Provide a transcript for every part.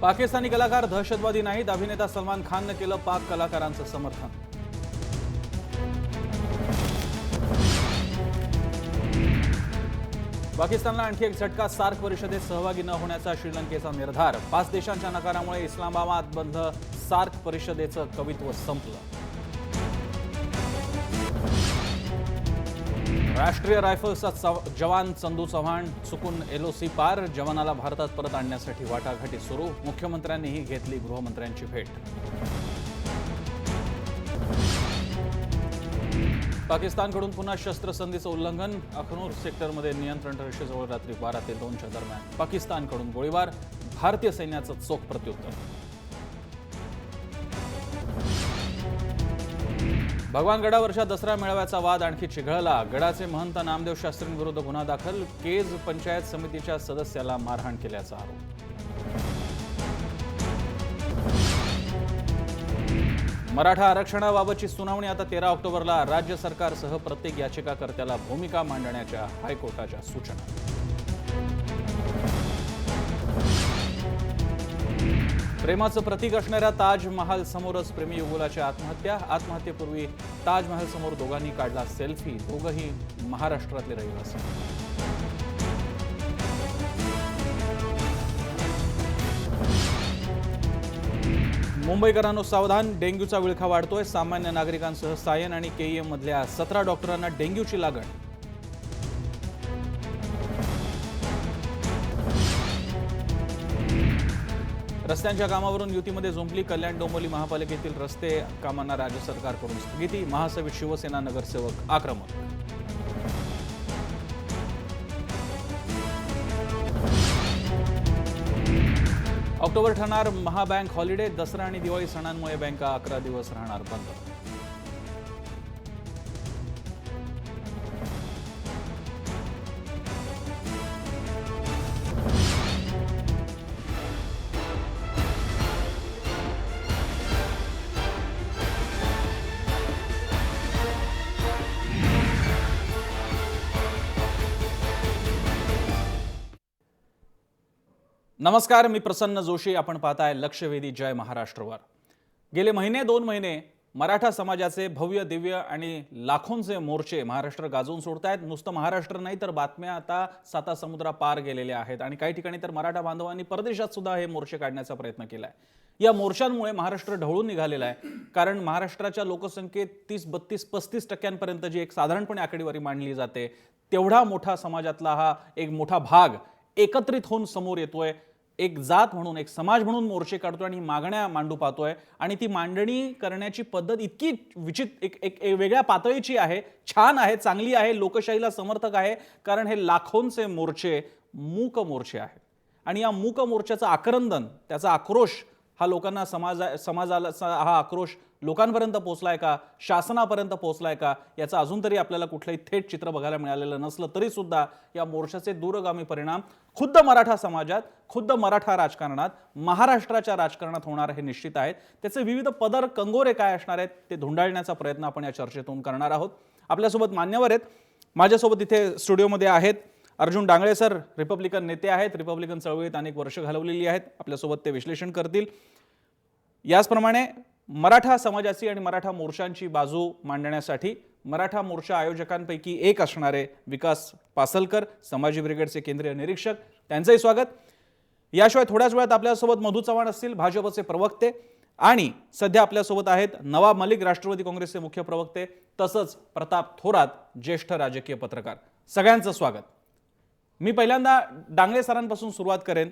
पाकिस्तानी कलाकार दहशतवादी नाहीत, अभिनेता सलमान खाननं केलं पाक कलाकारांचं समर्थन. पाकिस्तानला आणखी एक झटका, सार्क परिषदेत सहभागी न होण्याचा श्रीलंकेचा निर्धार. 5 देशांच्या नकारामुळे इस्लामाबाद बंद सार्क परिषदेचं कवित्व संपलं. राष्ट्रीय रायफल्सचा जवान चंदू चव्हाण चुकून LOC पार. जवानाला भारतात परत आणण्यासाठी वाटाघाटी सुरू. मुख्यमंत्र्यांनीही घेतली गृहमंत्र्यांची भेट. पाकिस्तानकडून पुन्हा शस्त्रसंधीचं उल्लंघन. अखनूर सेक्टरमध्ये नियंत्रण रेषेजवळ रात्री 12 ते 2च्या दरम्यान पाकिस्तानकडून गोळीबार. भारतीय सैन्याचं चोख प्रत्युत्तर. भगवानगडावरच्या दसरा मेळाव्याचा वाद आणखी चिघळला. गडाचे महंत नामदेव शास्त्रींविरुद्ध गुन्हा दाखल. केज पंचायत समितीच्या सदस्याला मारहाण केल्याचा आरोप. मराठा आरक्षणाबाबतची सुनावणी आता 13 ऑक्टोबरला. राज्य सरकारसह प्रत्येक याचिकाकर्त्याला भूमिका मांडण्याच्या हायकोर्टाच्या सूचना. प्रेमाचं प्रतीक असणाऱ्या ताजमहाल समोरच प्रेमी युगुलाची आत्महत्या. आत्महत्येपूर्वी ताजमहाल समोर दोघांनी काढला सेल्फी. दोघंही महाराष्ट्रातले रहिवासी. मुंबईकरांनो सावधान, डेंग्यूचा विळखा वाढतोय. सामान्य नागरिकांसह सायन आणि KEM मधल्या 17 डॉक्टरांना डेंग्यूची लागण. रस्त्यांच्या कामावरून युतीमध्ये झुंपली. कल्याण डोंबिवली महापालिकेतील रस्ते कामांना राज्य सरकारकडून स्थगिती. महासभेत शिवसेना नगरसेवक आक्रमक. ऑक्टोबर ठरणार महाबँक हॉलिडे. दसरा आणि दिवाळी सणांमुळे बँका 11 दिवस राहणार बंद. नमस्कार, मी प्रसन्न जोशी. आपण पाहताय लक्षवेधी जय महाराष्ट्रवर. गेले 2 महिने मराठा समाजाचे भव्य दिव्य आणि लाखोंचे मोर्चे महाराष्ट्र गाजवून सोडतायत. नुसतं महाराष्ट्र नाही तर बातम्या आता 7 समुद्रा पार गेलेल्या आहेत आणि काही ठिकाणी तर मराठा बांधवांनी परदेशात सुद्धा हे मोर्चे काढण्याचा प्रयत्न केलाय. या मोर्चांमुळे महाराष्ट्र ढवळून निघालेला आहे. कारण महाराष्ट्राच्या लोकसंख्येत 30-32-35% जी एक साधारणपणे आकडेवारी मांडली जाते, तेवढा मोठा समाजातला हा एक मोठा भाग एकत्रित होऊन समोर येतोय. एक जात म्हणून, एक समाज म्हणून मोर्चे काढतोय आणि मागण्या मांडू पाहतोय. आणि ती मांडणी करण्याची पद्धत इतकी एक वेगळ्या पातळीची आहे, छान आहे, चांगली आहे, लोकशाहीला समर्थक आहे. कारण हे लाखोंचे मोर्चे मूक मोर्चे आहेत आणि या मूक मोर्चाचं आक्रंदन, त्याचा आक्रोश हा लोकांना समाजाला हा आक्रोश लोकांपर्यंत पोहोचलाय का, शासनापर्यंत पोहोचलाय का, याचं अजून तरी आपल्याला कुठलंही थेट चित्र बघायला मिळालेलं नसलं तरी सुद्धा या मोर्चाचे दूरगामी परिणाम खुद्द मराठा समाजात, खुद्द मराठा राजकारणात, महाराष्ट्राच्या राजकारणात होणार हे निश्चित आहेत. त्याचे विविध पदर कंगोरे काय असणार आहेत ते धुंडाळण्याचा प्रयत्न आपण या चर्चेतून करणार आहोत. आपल्यासोबत मान्यवर आहेत. माझ्यासोबत इथे स्टुडिओमध्ये आहेत अर्जुन डांगळे सर, रिपब्लिकन नेते आहेत, रिपब्लिकन चळवळीत अनेक वर्ष घालवलेली आहेत. आपल्यासोबत ते विश्लेषण करतील. याचप्रमाणे मराठा समाजाची आणि मराठा मोर्चांची बाजू मांडण्यासाठी मराठा मोर्चा आयोजकांपैकी एक असणारे विकास पासलकर, संभाजी ब्रिगेडचे केंद्रीय निरीक्षक, त्यांचंही स्वागत. याशिवाय थोड्याच वेळात आपल्यासोबत मधू चव्हाण असतील, भाजपचे प्रवक्ते, आणि सध्या आपल्यासोबत आहेत नवाब मलिक, राष्ट्रवादी काँग्रेसचे मुख्य प्रवक्ते, तसंच प्रताप थोरात, ज्येष्ठ राजकीय पत्रकार. सगळ्यांचं स्वागत. मी पहिल्यांदा डांगळे सरांपासून सुरुवात करेन.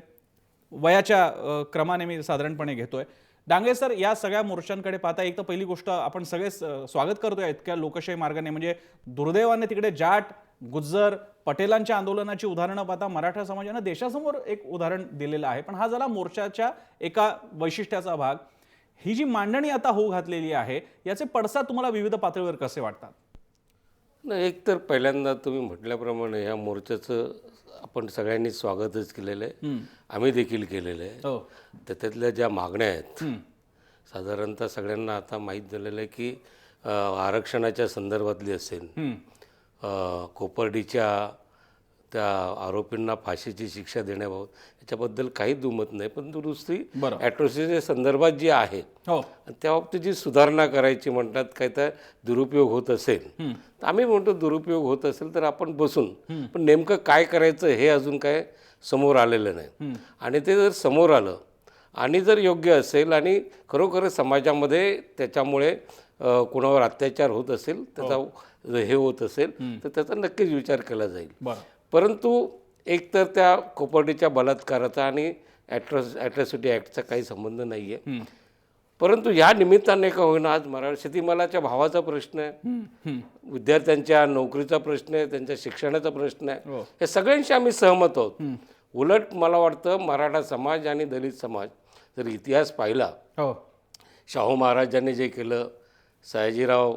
वयाच्या क्रमाने मी साधारणपणे घेतोय. डांगळे सर, या सगळ्या मोर्चांकडे पाहता एक तर पहिली गोष्ट आपण सगळे स्वागत करतोय इतक्या लोकशाही मार्गाने. म्हणजे दुर्दैवाने तिकडे जाट, गुज्जर, पटेलांच्या आंदोलनाची उदाहरणं पाहता मराठा समाजानं देशासमोर एक उदाहरण दिलेलं आहे. पण हा झाला मोर्चाच्या एका वैशिष्ट्याचा भाग. ही जी मांडणी आता होऊ घातलेली आहे, याचे पडसाद तुम्हाला विविध पातळीवर कसे वाटतात? नाही, एक तर पहिल्यांदा तुम्ही म्हटल्याप्रमाणे ह्या मोर्चाचं आपण सगळ्यांनी स्वागतच केलेलं आहे. आम्ही देखील केलेलं आहे. त्यातल्या ज्या मागण्या आहेत, साधारणतः सगळ्यांना आता माहीत झालेलं आहे की आरक्षणाच्या संदर्भातली असेल, कोपर्डीच्या त्या आरोपींना फाशीची शिक्षा देण्याबाबत याच्याबद्दल काही दुमत नाही, पण दुरुस्ती ॲट्रॉसिटीच्या संदर्भात जी आहे त्या बाबतीत जी सुधारणा करायची म्हणतात, काय तर दुरुपयोग होत असेल तर आम्ही म्हणतो दुरुपयोग होत असेल तर आपण बसून, पण नेमकं काय करायचं हे अजून काय समोर आलेलं नाही. आणि ते जर समोर आलं आणि जर योग्य असेल आणि खरोखर समाजामध्ये त्याच्यामुळे कोणावर अत्याचार होत असेल, त्याचा हे होत असेल तर त्याचा नक्कीच विचार केला जाईल. परंतु एकतर त्या कोपर्डीच्या बलात्काराचा आणि ॲट्रॉसिटी ॲक्टचा काही संबंध नाही आहे. परंतु या निमित्ताने का होईना आज शेतीमालाच्या भावाचा प्रश्न आहे, विद्यार्थ्यांच्या नोकरीचा प्रश्न आहे, त्यांच्या शिक्षणाचा प्रश्न आहे, हे सगळ्यांशी आम्ही सहमत आहोत. उलट मला वाटतं मराठा समाज आणि दलित समाज जर इतिहास पाहिला, शाहू महाराजांनी जे केलं, सयाजीराव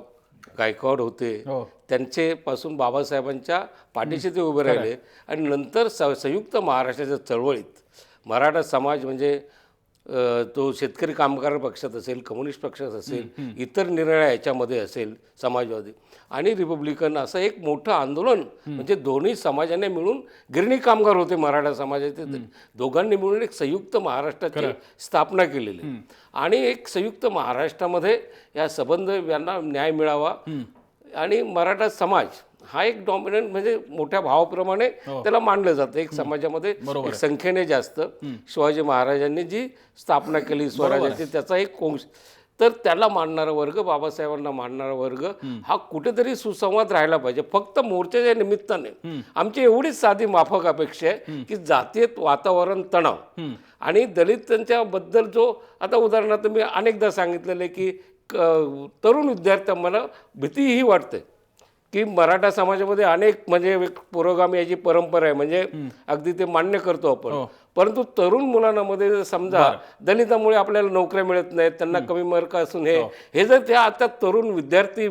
गायकवाड होते त्यांचे पासून बाबासाहेबांच्या पाठीशी ते उभे राहिले आणि नंतर संयुक्त महाराष्ट्राच्या चळवळीत मराठा समाज म्हणजे तो शेतकरी कामगार पक्षात असेल, कम्युनिस्ट पक्षात असेल, इतर निरनिराळ्या याच्यामध्ये असेल, समाजवादी आणि रिपब्लिकन, असं एक मोठं आंदोलन म्हणजे दोन्ही समाजाने मिळून, गिरणी कामगार होते मराठा समाजाचे, दोघांनी मिळून एक संयुक्त महाराष्ट्राची स्थापना केलेली आणि एक संयुक्त महाराष्ट्रामध्ये या संबंध यांना न्याय मिळावा आणि मराठा समाज हा एक डॉमिनंट म्हणजे मोठ्या भावाप्रमाणे त्याला मानलं जातं एक समाजामध्ये, एक संख्येने जास्त. शिवाजी महाराजांनी जी स्थापना केली स्वराज्याची त्याचा एक अंश, तर त्याला मानणारा वर्ग, बाबासाहेबांना मानणारा वर्ग हा कुठेतरी सुसंवाद राहायला पाहिजे. फक्त मोर्चाच्या निमित्ताने आमची एवढीच साधी माफक अपेक्षा आहे की जातीय वातावरण, तणाव आणि दलितांच्या बद्दल जो आता उदाहरणार्थ मी अनेकदा सांगितलेलं आहे की तरुण विद्यार्थ्यांना भीतीही वाटते की मराठा समाजामध्ये अनेक म्हणजे पुरोगामी याची परंपरा आहे, म्हणजे अगदी ते मान्य करतो आपण, परंतु तरुण मुलांमध्ये समजा दलितामुळे आपल्याला नोकऱ्या मिळत नाहीत, त्यांना कमी मार्क असून हे जर ते आता तरुण विद्यार्थी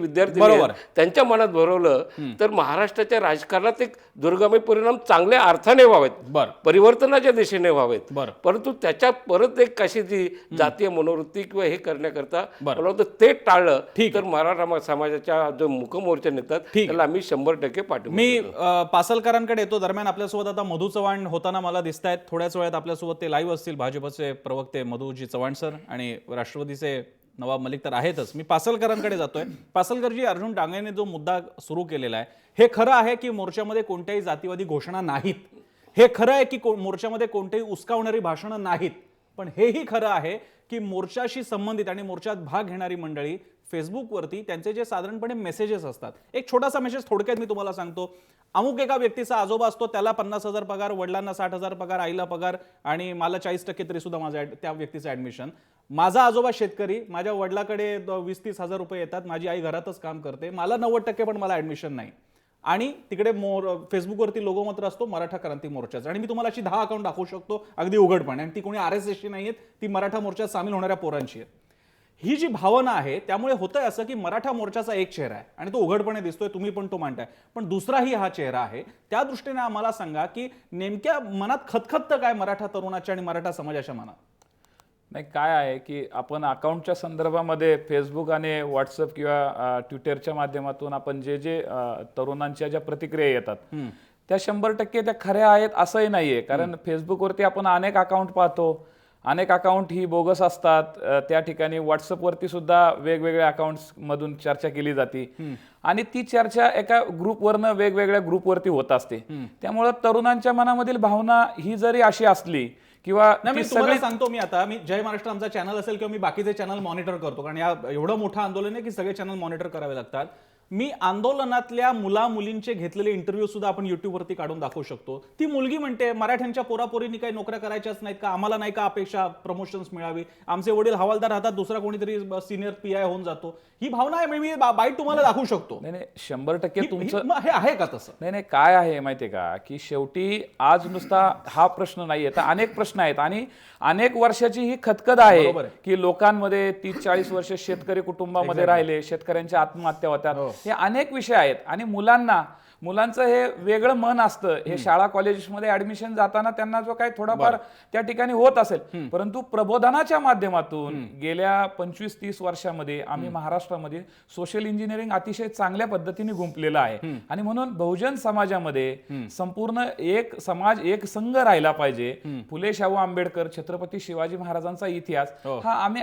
त्यांच्या मनात भरवलं तर महाराष्ट्राच्या राजकारणात एक दुर्गामी परिणाम चांगल्या अर्थाने व्हावेत, परिवर्तनाच्या दिशेने व्हावेत. परंतु त्याच्यात परत एक कशी जी जातीय मनोवृत्ती किंवा हे करण्याकरता मला वाटतं ते टाळलं तर मराठा समाजाच्या जो मुकमोर्चा नेतात त्याला आम्ही 100% पाठवू. मी पासलकरांकडे येतो. दरम्यान आपल्यासोबत आता मधू चव्हाण होताना मला दिसत आहेत. थोड्याच वेळात आपल्यासोबत ते लाईव्ह असतील. भाजपचे प्रवक्ते मधुजी चव्हाण सर आणि राष्ट्रवादीचे नवाब मलिक तर आहेतच. मी पासलकरांकडे जातोय. पासलकरजी, अर्जुन डांगेने जो मुद्दा सुरू केलेला आहे हे खरं आहे की मोर्चामध्ये कोणत्याही जातीवादी घोषणा नाहीत? हे खरं आहे की मोर्चामध्ये कोणतेही उस्कावणारी भाषणं नाहीत? पण हेही खरं आहे की मोर्चाशी संबंधित आणि मोर्चात भाग घेणारी मंडळी फेसबुकवरती त्यांचे जे साधारणपणे मेसेजेस असतात, एक छोटासा मेसेज थोडक्यात मी तुम्हाला सांगतो. अमुक एका व्यक्तीचा आजोबा असतो, त्याला 50,000 पगार, वडिलांना 60,000 पगार, आईला पगार आणि मला 40% तरी सुद्धा माझं त्या व्यक्तीचं ऍडमिशन. माझा आजोबा शेतकरी, माझ्या वडिलाकडे 20-30 हजार रुपये येतात, माझी आई घरातच काम करते, मला 90% पण मला ऍडमिशन नाही. आणि तिकडे फेसबुकवरती लोगो मात्र असतो मराठा क्रांती मोर्चाचा. आणि मी तुम्हाला अशी 10 अकाउंट दाखवू शकतो अगदी उघडपणे, आणि ती कोणी RSSची नाहीयेत, ती मराठा मोर्चात सामील होणाऱ्या पोरांची आहे. ही जी भावना आहे त्यामुळे होतंय असं की मराठा मोर्चाचा एक चेहरा आहे आणि तो उघडपणे दिसतोय, तुम्ही पण तो मांडताय, पण दुसराही हा चेहरा आहे. त्या दृष्टीने आम्हाला सांगा की नेमक्या मनात खतखततं काय मराठा तरुणाच्या आणि मराठा समाजाच्या मनात? नाही, काय आहे की आपण अकाउंटच्या संदर्भामध्ये फेसबुक आणि व्हॉट्सअप किंवा ट्विटरच्या माध्यमातून आपण जे तरुणांच्या ज्या प्रतिक्रिया येतात त्या 100% त्या खऱ्या आहेत असंही नाहीये. कारण फेसबुकवरती आपण अनेक अकाउंट पाहतो, अनेक अकाउंट ही बोगस असतात. त्या ठिकाणी व्हॉट्सअपवरती सुद्धा वेगवेगळ्या अकाउंट्स मधून चर्चा केली जाते आणि ती चर्चा एका ग्रुपवरनं वेगवेगळ्या ग्रुपवरती होत असते. त्यामुळे तरुणांच्या मनामधील भावना ही जरी अशी असली किंवा मी तुम्हाला सांगतो, मी जय महाराष्ट्र आमचा चॅनल असेल किंवा मी बाकीचे चॅनल मॉनिटर करतो, कारण या एवढं मोठं आंदोलन आहे की सगळे चॅनल मॉनिटर करावे लागतात. मी आंदोलनातल्या मुला मुलींचे घेतलेले इंटरव्ह्यू सुद्धा आपण युट्यूबवरती काढून दाखवू शकतो. ती मुलगी म्हणते मराठ्यांच्या पोरापोरींनी काही नोकऱ्या करायच्याच नाहीत का, आम्हाला नाही का अपेक्षा प्रमोशन्स मिळावी, आमचे वडील हवालदार राहतात, दुसरा कोणीतरी सिनियर PI होऊन जातो. ही भावना आहे, मी बाईट तुम्हाला दाखवू शकतो. नाही 100% तुमचं हे आहे का तसं? नाही, काय आहे माहितीये का की शेवटी आज नुसता हा प्रश्न नाहीये तर अनेक प्रश्न आहेत आणि अनेक वर्षाची ही खतखत आहे की लोकांमध्ये 30-40 वर्ष शेतकरी कुटुंबामध्ये राहिले, शेतकऱ्यांच्या आत्महत्या होतात, हे अनेक विषय आहेत. आणि मुलांना मुलांचं हे वेगळं मन असतं. हे शाळा कॉलेजेसमध्ये ऍडमिशन जाताना त्यांना जो काही थोडाफार त्या ठिकाणी होत असेल, परंतु प्रबोधनाच्या माध्यमातून गेल्या 25-30 वर्षामध्ये आम्ही महाराष्ट्रामध्ये सोशल इंजिनिअरिंग अतिशय चांगल्या पद्धतीने गुंपलेलं आहे. आणि म्हणून बहुजन समाजामध्ये संपूर्ण एक समाज एक संघ राहिला पाहिजे. फुले शाहू आंबेडकर, छत्रपती शिवाजी महाराजांचा इतिहास हा आम्ही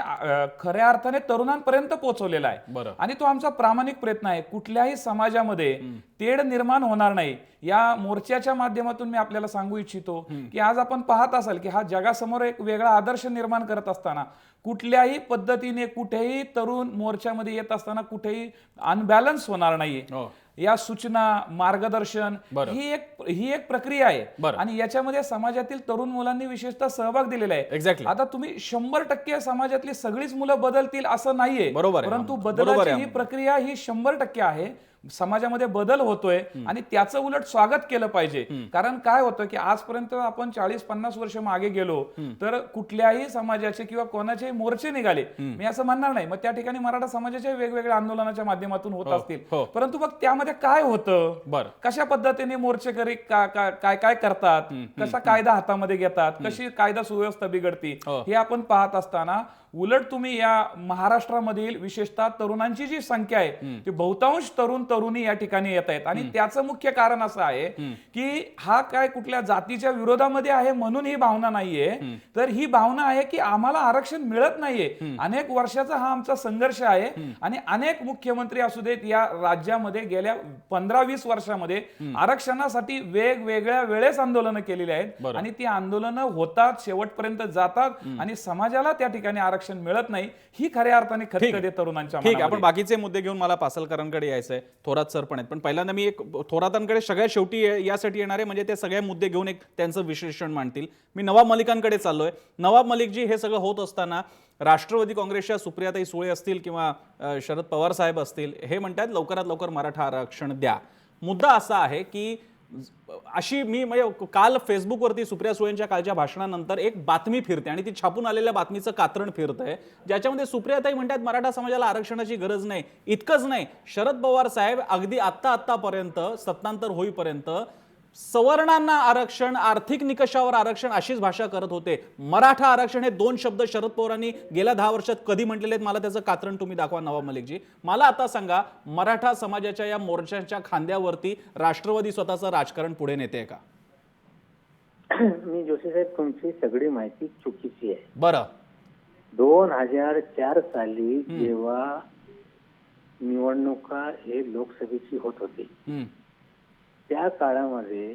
खऱ्या अर्थाने तरुणांपर्यंत पोहोचवलेला आहे. आणि तो आमचा प्रामाणिक प्रयत्न आहे. कुठल्याही समाजामध्ये तेढ निर्माण होणार नाही. या मोर्चाच्या माध्यमातून मी आपल्याला सांगू इच्छितो की आज आपण पाहत असाल की हा जगासमोर एक वेगळा आदर्श निर्माण करत असताना कुठल्याही पद्धतीने कुठेही तरुण मोर्चामध्ये येत असताना कुठेही अनबॅलन्स होणार नाहीये. या सूचना, मार्गदर्शन ही एक प्रक्रिया आहे आणि याच्यामध्ये समाजातील तरुण मुलांनी विशेषतः सहभाग दिलेला आहे. आता तुम्ही 100% समाजातली सगळीच मुलं बदलतील असं नाहीये, परंतु बदलाची ही प्रक्रिया ही 100% आहे. समाजामध्ये बदल होतोय आणि त्याचं उलट स्वागत केलं पाहिजे. कारण काय होतं की आजपर्यंत आपण 40-50 वर्ष मागे गेलो तर कुठल्याही समाजाचे किंवा कोणाचे मोर्चे निघाले, मी असं म्हणणार नाही, मग त्या ठिकाणी मराठा समाजाच्या वेगवेगळ्या आंदोलनाच्या माध्यमातून होत असतील, परंतु मग त्यामध्ये काय होतं, कशा पद्धतीने मोर्चेकरी काय काय करतात, कसा कायदा हातामध्ये घेतात, कशी कायदा सुव्यवस्था बिघडती, हे आपण पाहत असताना उलट तुम्ही या महाराष्ट्रामधील विशेषतः तरुणांची जी संख्या आहे ती बहुतांश तरुणी या ठिकाणी येत आहेत. आणि त्याचं मुख्य कारण असं आहे की हा काय कुठल्या जातीच्या विरोधामध्ये आहे म्हणून ही भावना नाहीये, तर ही भावना आहे की आम्हाला आरक्षण मिळत नाहीये. अनेक वर्षाचा हा आमचा संघर्ष आहे आणि अनेक मुख्यमंत्री असू देत या राज्यामध्ये गेल्या 15-20 वर्षामध्ये आरक्षणासाठी वेगवेगळ्या वेळेस आंदोलनं केलेली आहेत आणि ती आंदोलनं होतात, शेवटपर्यंत जातात आणि समाजाला त्या ठिकाणी आरक्षण मिळत नाही. ही खऱ्या अर्थाने खतखते तरुणांच्या ठीक आहे. आपण बाकीचे मुद्दे घेऊन मला पासलकरांकडे यायचंय. थोरात सर पण आहेत, पण पहिल्यांदा मी एक थोरातांकडे सगळ्यात शेवटी यासाठी येणार आहे म्हणजे ते सगळे मुद्दे घेऊन एक त्यांचं विश्लेषण मांडतील. मी नवाब मलिकांकडे चाललोय. नवाब मलिकजी, हे सगळं होत असताना राष्ट्रवादी काँग्रेसच्या सुप्रियाताई सुळे असतील किंवा शरद पवार साहेब असतील, हे म्हणतात लवकरात लवकर मराठा आरक्षण द्या. मुद्दा असा आहे की अशी मी म्हणजे काल फेसबुकवरती सुप्रिया सुळेंच्या कालच्या भाषणानंतर एक बातमी फिरते आणि ती छापून आलेल्या बातमीचं कात्रण फिरतंय, ज्याच्यामध्ये सुप्रियाताई म्हणतात मराठा समाजाला आरक्षणाची गरज नाही. इतकंच नाही, शरद पवार साहेब अगदी आत्तापर्यंत सत्तांतर होईपर्यंत सवर्णांना आरक्षण, आर्थिक निकषावर आरक्षण अशीच भाषा करत होते. मराठा आरक्षण हे 2 शब्द शरद पवारांनी गेल्या 10 वर्षात कधी म्हटलेले आहेत मला त्याचं कात्रण तुम्ही दाखवा नवाब मलिकजी. मला आता सांगा, मराठा समाजाच्या या मोर्चाच्या खांद्यावरती राष्ट्रवादी स्वतःचं राजकारण पुढे नेते का? मी जोशी साहेब, तुमची सगळी माहिती चुकीची आहे. बरं, 2004 साली जेव्हा निवडणुका हे लोकसभेची होत होती त्या काळामध्ये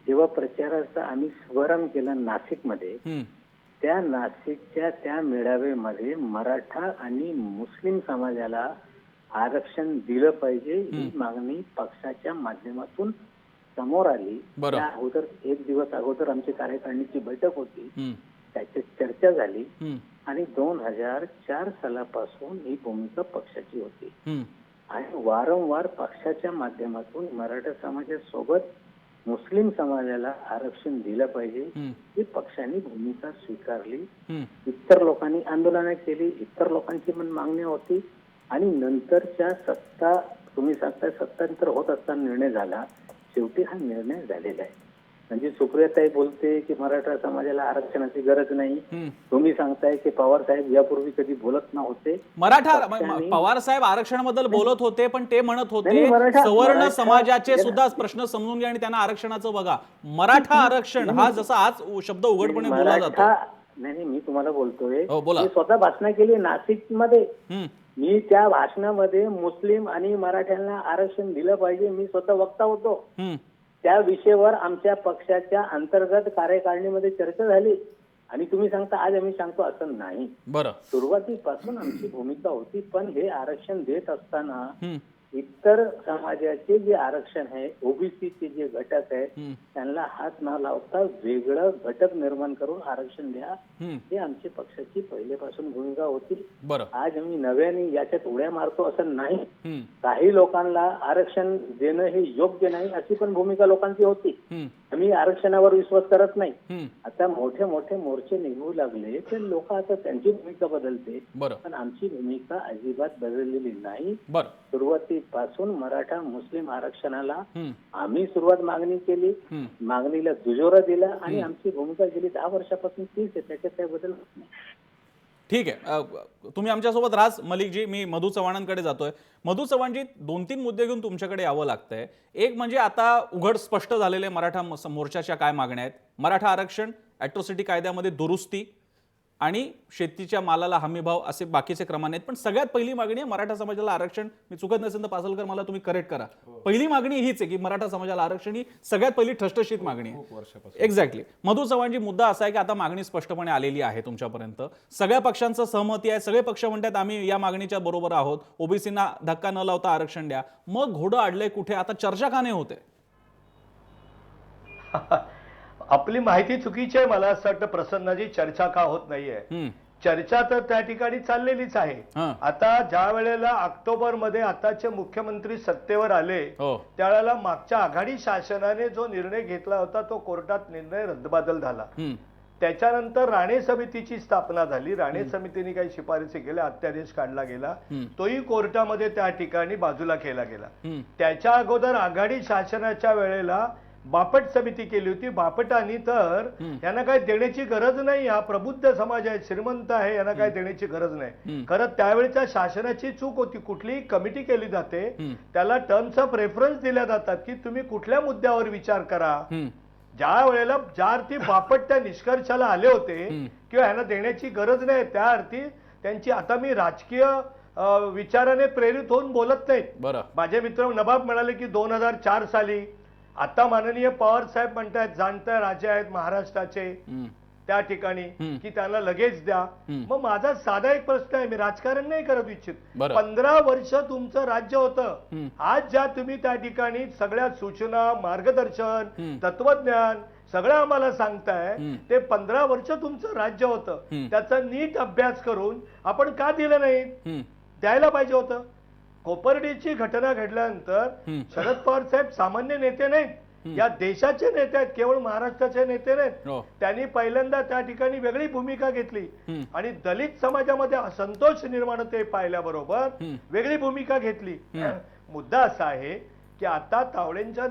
जेव्हा प्रचाराचा आम्ही शुभारंभ केला नाशिकमध्ये, त्या नाशिकच्या त्या मेळाव्यामध्ये मराठा आणि मुस्लिम समाजाला आरक्षण दिलं पाहिजे ही मागणी पक्षाच्या माध्यमातून समोर आली. त्या अगोदर 1 दिवस अगोदर आमची कार्यकारिणीची बैठक होती, त्याची चर्चा झाली आणि 2004 सालापासून ही भूमिका पक्षाची होती आणि वारंवार पक्षाच्या माध्यमातून मराठा समाजासोबत मुस्लिम समाजाला आरक्षण दिलं पाहिजे ही पक्षाने भूमिका स्वीकारली. इतर लोकांनी आंदोलनं केली, इतर लोकांची पण मागणी होती आणि नंतरच्या तुम्ही सांगताय सत्तांतर होत असताना निर्णय झाला. शेवटी हा निर्णय झालेला आहे. म्हणजे सुप्रियाताई बोलते की मराठा समाजाला आरक्षणाची गरज नाही, तुम्ही सांगताय की पवार साहेब यापूर्वी कधी बोलत नव्हते. पवार साहेब आरक्षणाबद्दल बोलत होते, पण ते म्हणत होते सवर्ण समाजाचे सुद्धा प्रश्न समजून घ्या आणि त्यांना आरक्षणाचं बघा. मराठा आरक्षण हा जसा आज शब्द उघडपणे बोलला जातो. नाही, मी तुम्हाला बोलतोय, मी स्वतः भाषण केली नाशिक मध्ये. मी त्या भाषणामध्ये मुस्लिम आणि मराठ्यांना आरक्षण दिलं पाहिजे मी स्वतः वक्ता होतो. त्या विषयावर आमच्या पक्षाच्या अंतर्गत कार्यकारिणीमध्ये चर्चा झाली आणि तुम्ही सांगता आज आम्ही सांगतो असं नाही. बरं, सुरुवातीपासून आमची भूमिका होती, पण हे आरक्षण देत असताना इतर समाजाचे जे आरक्षण आहे, ओबीसीचे जे घटक आहेत त्यांना हात न लावता वेगळं घटक निर्माण करून आरक्षण द्या हे आमची पक्षाची पहिलेपासून भूमिका होती. आज आम्ही नव्याने याच्यात उड्या मारतो असं नाही. काही लोकांना आरक्षण देणं हे योग्य नाही अशी पण भूमिका लोकांची होती. आम्ही आरक्षणावर विश्वास करत नाही. हम्म. आता मोठे मोठे मोर्चे निघू लागले तर लोक आता त्यांची भूमिका बदलते, बरं पण आमची भूमिका अजिबात बदललेली नाही. बरं. सुरुवातीपासून मराठा मुस्लिम आरक्षणाला हम्म. आम्ही सुरुवात मागणी केली, हम्म. मागणीला दुजोरा दिला आणि आमची भूमिका गेली 10 वर्षापासून तीच आहे, त्याच्यात काही बदल होत नाही. ठीक आहे. तुम्ही आमच्यासोबत राज मलिकजी. मी मधू चव्हाणांकडे जातोय. मधू चव्हाणजी, 2-3 मुद्दे घेऊन तुमच्याकडे यावं लागतंय. एक म्हणजे आता उघड स्पष्ट झालेले मराठा मोर्चाच्या काय मागण्या आहेत. मराठा आरक्षण, ॲट्रॉसिटी कायद्यामध्ये दुरुस्ती आणि शेतीच्या मालाला हमीभाव असे बाकीचे क्रमाने आहेत. पण सगळ्यात पहिली मागणी आहे मराठा समाजाला आरक्षण. मी चुकत नसेल तर पासलकर मला तुम्ही करेक्ट करा. पहिली मागणी हीच आहे की मराठा समाजाला आरक्षण ही सगळ्यात पहिली ठसठशीत मागणी आहे. एक्झॅक्टली. मधू चव्हाणजी, मुद्दा असा आहे की आता मागणी स्पष्टपणे आलेली आहे तुमच्यापर्यंत. सगळ्या पक्षांचं सहमती आहे. सगळे पक्ष म्हणतात आम्ही या मागणीच्या बरोबर आहोत. ओबीसीना धक्का न लावता आरक्षण द्या. मग घोडं अडलंय कुठे? आता चर्चा का नाही होते? आपली माहिती चुकीची आहे. मला असं वाटतं प्रसन्नाजी, चर्चा का होत नाहीये. चर्चा तर त्या ठिकाणी चाललेलीच आहे. हां. आता ज्या वेळेला ऑक्टोबर मध्ये आताचे मुख्यमंत्री सत्तेवर आले हो. त्यावेळेला मागच्या आघाडी शासनाने जो निर्णय घेतला होता तो कोर्टात निर्णय रद्दबातल झाला. त्याच्यानंतर राणे समितीची स्थापना झाली. राणे समितीने काही शिफारसी केल्या, अध्यादेश काढला गेला, तोही कोर्टामध्ये त्या ठिकाणी बाजूला केला गेला. त्याच्या अगोदर आघाडी शासनाच्या वेळेला बापट समिती केली होती. बापटांनी तर यांना काही देण्याची गरज नाही, हा प्रबुद्ध समाज आहे, श्रीमंत आहे, यांना काही देण्याची गरज नाही. खरं त्यावेळेच्या शासनाची चूक होती. कुठलीही कमिटी केली जाते त्याला टर्म्स ऑफ रेफरन्स दिल्या जातात की तुम्ही कुठल्या मुद्द्यावर विचार करा. ज्या वेळेला ज्या अर्थी बापट त्या निष्कर्षाला आले होते किंवा ह्यांना देण्याची गरज नाही, त्या अर्थी त्यांची, आता मी राजकीय विचाराने प्रेरित होऊन बोलत नाही. बरं. माझे मित्र नवाब म्हणाले की 2004 साली, आता माननीय पवार साहेब म्हणतायत जाणते राजे आहेत महाराष्ट्राचे त्या ठिकाणी की त्यांना लगेच द्या. मग माझा साधा एक प्रश्न आहे, मी राजकारण नाही करत इच्छित. 15 वर्ष तुमचं राज्य होतं. आज ज्या तुम्ही त्या ठिकाणी सगळ्या सूचना, मार्गदर्शन, तत्वज्ञान सगळं आम्हाला सांगताय, ते 15 वर्ष तुमचं राज्य होतं. त्याचा नीट अभ्यास करून आपण का दिलं नाही? द्यायला पाहिजे होतं. कोपर्डीची घटना घडल्यानंतर शरद पवार साहेब सामान्य नेते नाहीत, या देशाचे नेते आहेत, केवळ महाराष्ट्राचे नेते नाहीत. त्यांनी पहिल्यांदा त्या ठिकाणी वेगळी भूमिका घेतली आणि दलित समाजामध्ये असंतोष निर्माण होते पाहिल्याबरोबर वेगळी भूमिका घेतली. मुद्दा असा आहे की आता तावडेंच्या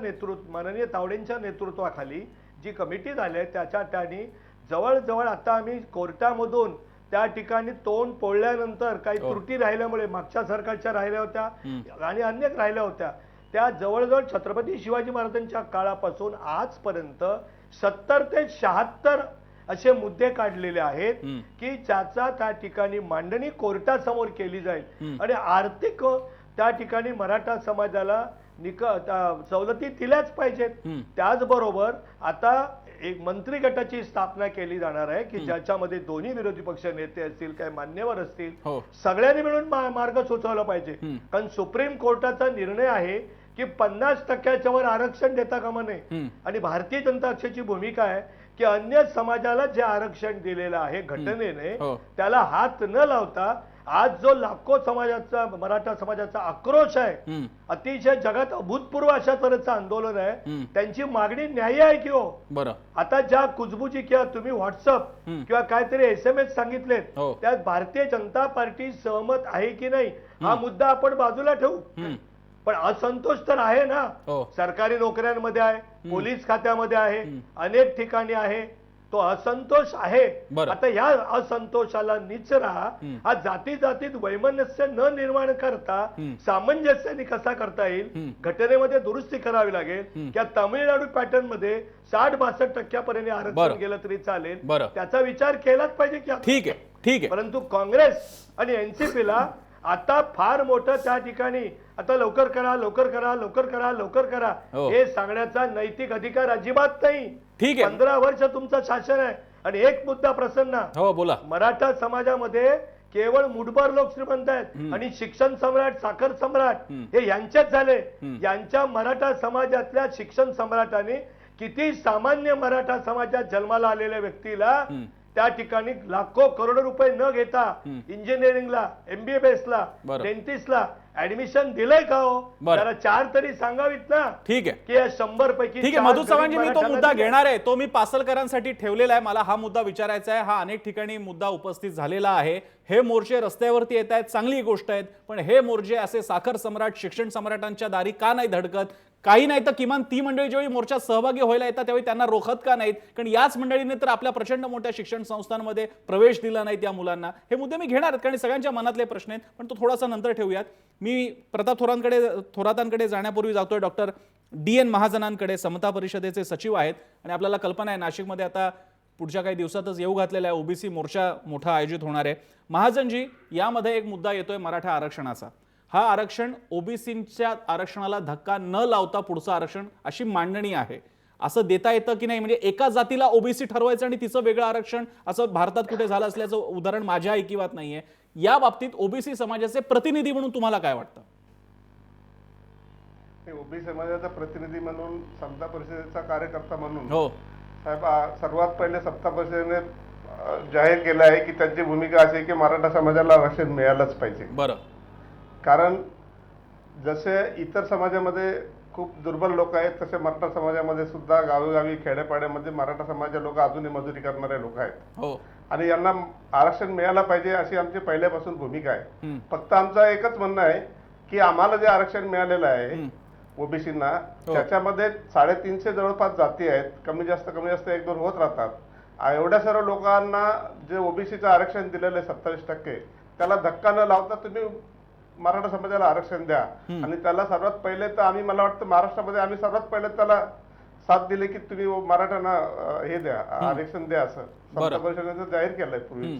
माननीय तावडेंच्या नेतृत्वाखाली जी कमिटी झाली आहे त्याच्या ठिकाणी जवळजवळ आता आम्ही कोर्टामधून त्या ठिकाणी तोंड पोळल्यानंतर काही त्रुटी राहिल्यामुळे मागच्या सरकारच्या राहिल्या होत्या आणि अनेक राहिल्या होत्या, त्या जवळजवळ छत्रपती शिवाजी महाराजांच्या काळापासून आजपर्यंत 70 ते 76 असे मुद्दे काढलेले आहेत की ज्याचा त्या ठिकाणी मांडणी कोर्टासमोर केली जाईल आणि आर्थिक त्या ठिकाणी मराठा समाजाला सवलती दिल्याच पाहिजेत. त्याचबरोबर आता एक मंत्री गटाची स्थापना केली जाणार आहे की ज्याच्यामध्ये दोन्ही विरोधी पक्ष नेते असतील, काही मान्यवर असतील, सगळ्यांनी मिळून मार्ग सुचवला पाहिजे. कारण सुप्रीम कोर्टाचा निर्णय आहे की 50% वर आरक्षण देता कामा नये आणि भारतीय जनता पक्षाची भूमिका आहे की अन्य समाजाला जे आरक्षण दिलेलं आहे घटनेने त्याला हात न लावता आज जो लाखो समाजाचा मराठा समाजाचा आक्रोश आहे, अतिशय जगात अभूतपूर्व अशा तऱ्हेचं आंदोलन आहे, त्यांची मागणी न्याय्य आहे की हो? बरं. आता ज्या कुजबुजी किंवा तुम्ही व्हॉट्सअप किंवा काहीतरी SMS सांगितलेत त्यात भारतीय जनता पार्टी सहमत आहे की नाही हा मुद्दा आपण बाजूला ठेवू. पण असंतोष तर आहे ना, सरकारी नोकऱ्यांमध्ये आहे, पोलीस खात्यामध्ये आहे, अनेक ठिकाणी आहे, तो असंतोष आहे. आता या असंतोषाला निचरा हा जाती जातीत वैमनस्य न निर्माण करता सामंजस्याने कसा करता येईल, घटनेमध्ये दुरुस्ती करावी लागेल. किंवा तामिळनाडू पॅटर्न मध्ये 60-62% पर्यंत आरक्षण गेलं तरी चालेल, त्याचा विचार केलाच पाहिजे की. ठीक आहे, ठीक आहे. परंतु काँग्रेस आणि एनसीपीला आता फार मोठं त्या ठिकाणी आता लवकर करा, लवकर करा, लवकर करा, लवकर करा हे सांगण्याचा नैतिक अधिकार अजिबात नाही. ठीक आहे. 15 वर्ष तुमचं शासन आहे. आणि एक मुद्दा प्रसन्न, बोला. मराठा समाजामध्ये केवळ मुठभर लोक श्रीमंत आहेत आणि शिक्षण सम्राट, साखर सम्राट हे यांच्याच झाले. यांच्या मराठा समाजातल्या शिक्षण सम्राटाने किती सामान्य मराठा समाजात जन्माला आलेल्या व्यक्तीला त्या ठिकाणी लाखो करोडो रुपये न घेता इंजिनिअरिंगला, MBBS ला, डेंटिस्टला ऍडमिशन दिलंय का हो? बरं. जरा 4 तरी सांगावीत ना ठीक आहे की या 100 पैकी ठीक आहे 4 मधु चव्हाणजी, मी तो मराठ्यांना मुद्दा दिले. घेणार आहे, तो मी पासलकरांसाठी ठेवलेला आहे. मला हा मुद्दा विचारायचा आहे. हा अनेक ठिकाणी मुद्दा उपस्थित झालेला आहे. हे मोर्चे रस्त्यावरती येत आहेत, चांगली गोष्ट आहे, पण हे मोर्चे असे साखर सम्राट, शिक्षण सम्राटांच्या दारी का नाही धडकत? काही नाही तर किमान ती मंडळी ज्यावेळी मोर्चात सहभागी व्हायला येतात त्यावेळी त्यांना रोखत का नाहीत? कारण याच मंडळीने तर आपल्या प्रचंड मोठ्या शिक्षण संस्थांमध्ये प्रवेश दिला नाही त्या मुलांना. हे मुद्दे मी घेणार आहेत कारण सगळ्यांच्या मनातले प्रश्न आहेत, पण तो थोडासा नंतर ठेवूयात. मी प्रताप थोरातांकडे जाण्यापूर्वी जातोय डॉक्टर DN महाजनांकडे. समता परिषदेचे सचिव आहेत आणि आपल्याला कल्पना आहे नाशिकमध्ये आता पुढच्या काही दिवसातच येऊ घातलेला आहे ओबीसी मोर्चा मोठा आयोजित होणार आहे. महाजनजी, यामध्ये एक मुद्दा येतोय मराठा आरक्षणाचा. हा आरक्षण ओबीसीच्या आरक्षणाला धक्का न लावता पुढचं आरक्षण अशी मांडणी आहे. असं देता येतं की नाही? म्हणजे एका जातीला ओबीसी ठरवायचं आणि तिचं वेगळं आरक्षण, असं भारतात कुठे झालं असल्याचं उदाहरण माझ्या ऐकिवात नाहीये. या बाबतीत ओबीसी समाजाचे प्रतिनिधी म्हणून तुम्हाला काय वाटतं? ओबीसी समाजाचा प्रतिनिधी म्हणून समता परिषदेचा कार्यकर्ता म्हणून हो साहेब, सर्वात पहिले समता परिषदेने जाहीर केलं आहे की त्यांची भूमिका अशी आहे की मराठा समाजाला आरक्षण मिळालंच पाहिजे. बरं. कारण जसे इतर समाजामध्ये खूप दुर्बल लोक आहेत तसे मराठा समाजामध्ये सुद्धा गावोगावी खेड्यापाड्यामध्ये मराठा समाजाचे लोक अजूनही मजुरी करणारे लोक आहेत. हो आणि यांना आरक्षण मिळायला पाहिजे अशी आमची पहिल्यापासून भूमिका आहे. फक्त आमचं एकच म्हणणं आहे की आम्हाला जे आरक्षण मिळालेलं आहे ओबीसींना, त्याच्यामध्ये 350 जवळपास जाती आहेत. कमी जास्त 1-2 होत राहतात. एवढ्या सर्व लोकांना जे ओबीसीचं आरक्षण दिलेलं आहे 27%, त्याला धक्का न लावता तुम्ही मराठा समाजाला आरक्षण द्या. आणि त्याला सर्वात पहिले तर मला वाटतं महाराष्ट्रामध्ये आम्ही सर्वात पहिले त्याला साथ दिली की तुम्ही मराठ्यांना हे द्या, आरक्षण द्या, असं समता परिषदेनं जाहीर केलंय पूर्वी.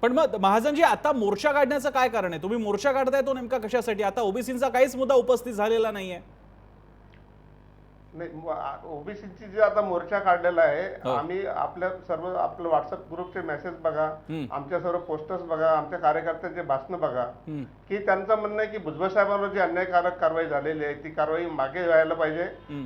पण मग महाजनजी, आता मोर्चा काढण्याचं काय कारण आहे? तुम्ही मोर्चा काढताय तो नेमका कशासाठी? आता ओबीसीचा काहीच मुद्दा उपस्थित झालेला नाहीये. नाही, ओबीसीची जे आता मोर्चा काढलेला आहे, आम्ही आपल्या व्हॉट्सअप ग्रुपचे मेसेज बघा, आमच्या सर्व पोस्टर्स बघा, आमच्या कार्यकर्त्यांचे भाषण बघा, की त्यांचं म्हणणं आहे की भुजबळ साहेबांवर जी अन्यायकारक कारवाई झालेली आहे ती कारवाई मागे व्हायला पाहिजे.